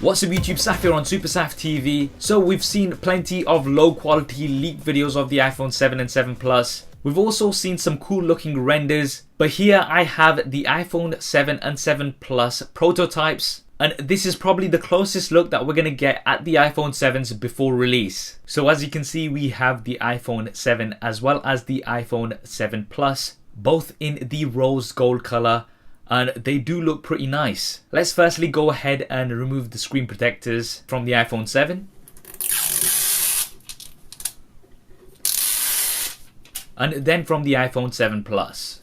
What's up YouTube, Saf here on Super Saf TV. So we've seen plenty of low quality leaked videos of the iPhone 7 and 7 Plus. We've also seen some cool looking renders, but here I have the iPhone 7 and 7 Plus prototypes, and this is probably the closest look that we're going to get at the iPhone 7s before release. So as you can see, we have the iPhone 7 as well as the iPhone 7 Plus, both in the rose gold color, and they do look pretty nice. Let's firstly go ahead and remove the screen protectors from the iPhone 7. And then from the iPhone 7 Plus.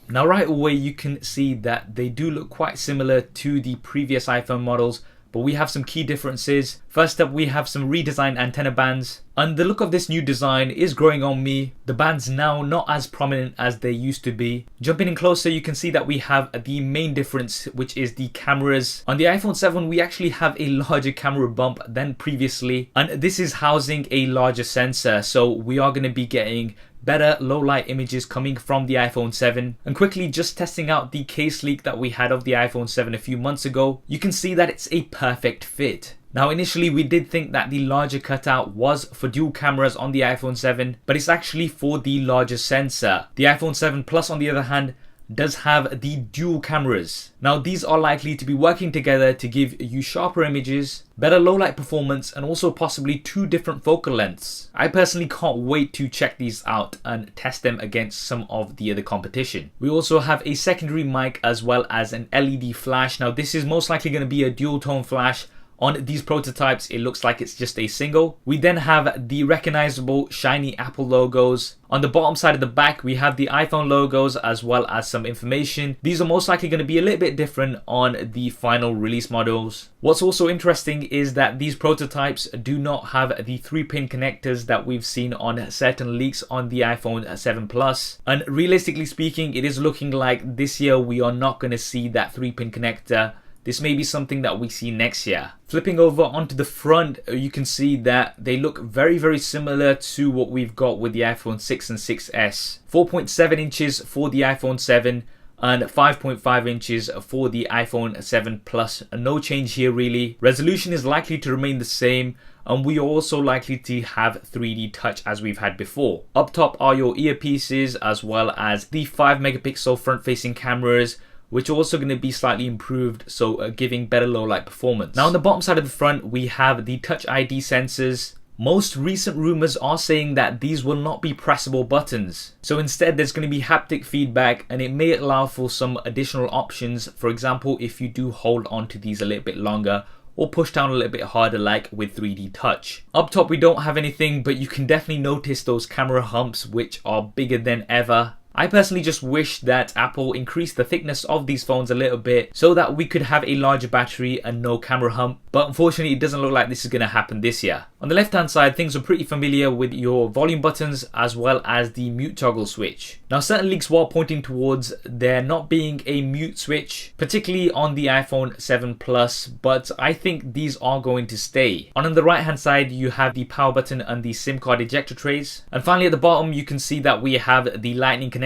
Now right away you can see that they do look quite similar to the previous iPhone models, but we have some key differences. First up, we have some redesigned antenna bands, and the look of this new design is growing on me. The bands now not as prominent as they used to be. Jumping in closer, you can see that we have the main difference, which is the cameras. On the iPhone 7 we actually have a larger camera bump than previously, and this is housing a larger sensor, so we are going to be getting better low light images coming from the iPhone 7. And quickly just testing out the case leak that we had of the iPhone 7 a few months ago, you can see that it's a perfect fit. Now initially we did think that the larger cutout was for dual cameras on the iPhone 7, but it's actually for the larger sensor. The iPhone 7 Plus on the other hand does have the dual cameras. Now these are likely to be working together to give you sharper images, better low light performance, and also possibly two different focal lengths. I personally can't wait to check these out and test them against some of the other competition. We also have a secondary mic as well as an LED flash. Now this is most likely going to be a dual tone flash. On these prototypes it looks like it's just a single. We then have the recognizable shiny Apple logos. On the bottom side of the back we have the iPhone logos as well as some information. These are most likely going to be a little bit different on the final release models. What's also interesting is that these prototypes do not have the 3-pin connectors that we've seen on certain leaks on the iPhone 7 Plus. And realistically speaking, it is looking like this year we are not going to see that 3-pin connector. This may be something that we see next year. Flipping over onto the front, you can see that they look very similar to what we've got with the iPhone 6 and 6S. 4.7 inches for the iPhone 7 and 5.5 inches for the iPhone 7 Plus. No change here really. Resolution is likely to remain the same, and we are also likely to have 3D touch as we've had before. Up top are your earpieces as well as the 5 megapixel front facing cameras, which are also going to be slightly improved, so giving better low light performance. Now on the bottom side of the front we have the Touch ID sensors. Most recent rumors are saying that these will not be pressable buttons, so instead there's going to be haptic feedback, and it may allow for some additional options. For example, if you do hold on to these a little bit longer or push down a little bit harder like with 3D touch. Up top we don't have anything, but you can definitely notice those camera humps which are bigger than ever. I personally just wish that Apple increased the thickness of these phones a little bit so that we could have a larger battery and no camera hump, but unfortunately it doesn't look like this is going to happen this year. On the left hand side, things are pretty familiar with your volume buttons as well as the mute toggle switch. Now certain leaks were pointing towards there not being a mute switch, particularly on the iPhone 7 Plus, but I think these are going to stay. On the right hand side you have the power button and the SIM card ejector trays, and finally at the bottom you can see that we have the lightning connector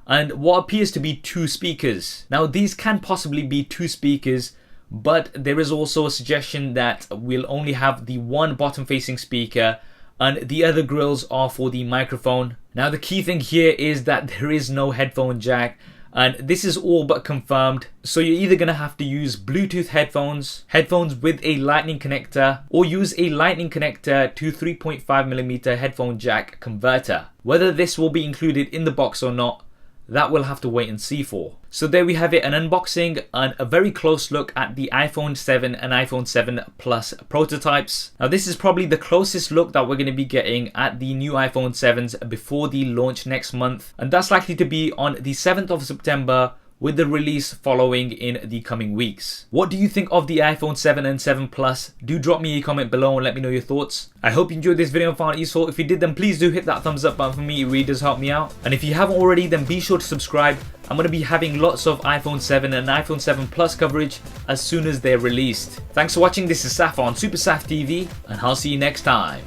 and what appears to be 2 speakers. Now these can possibly be 2 speakers, but there is also a suggestion that we'll only have the one bottom facing speaker and the other grills are for the microphone. Now the key thing here is that there is no headphone jack, and this is all but confirmed, so you're either going to have to use Bluetooth headphones with a lightning connector, or use a lightning connector to 3.5mm headphone jack converter. Whether this will be included in the box or not, that we'll have to wait and see for. So there we have it, an unboxing and a very close look at the iPhone 7 and iPhone 7 Plus prototypes. Now this is probably the closest look that we're going to be getting at the new iPhone 7s before the launch next month, and that's likely to be on the 7th of September, with the release following in the coming weeks. What do you think of the iPhone 7 and 7 Plus? Do drop me a comment below and let me know your thoughts. I hope you enjoyed this video and found it useful. If you did, then please do hit that thumbs up button for me, it really does help me out. And if you haven't already, then be sure to subscribe. I'm going to be having lots of iPhone 7 and iPhone 7 Plus coverage as soon as they're released. Thanks for watching, this is Saf on Super Saf TV, and I'll see you next time.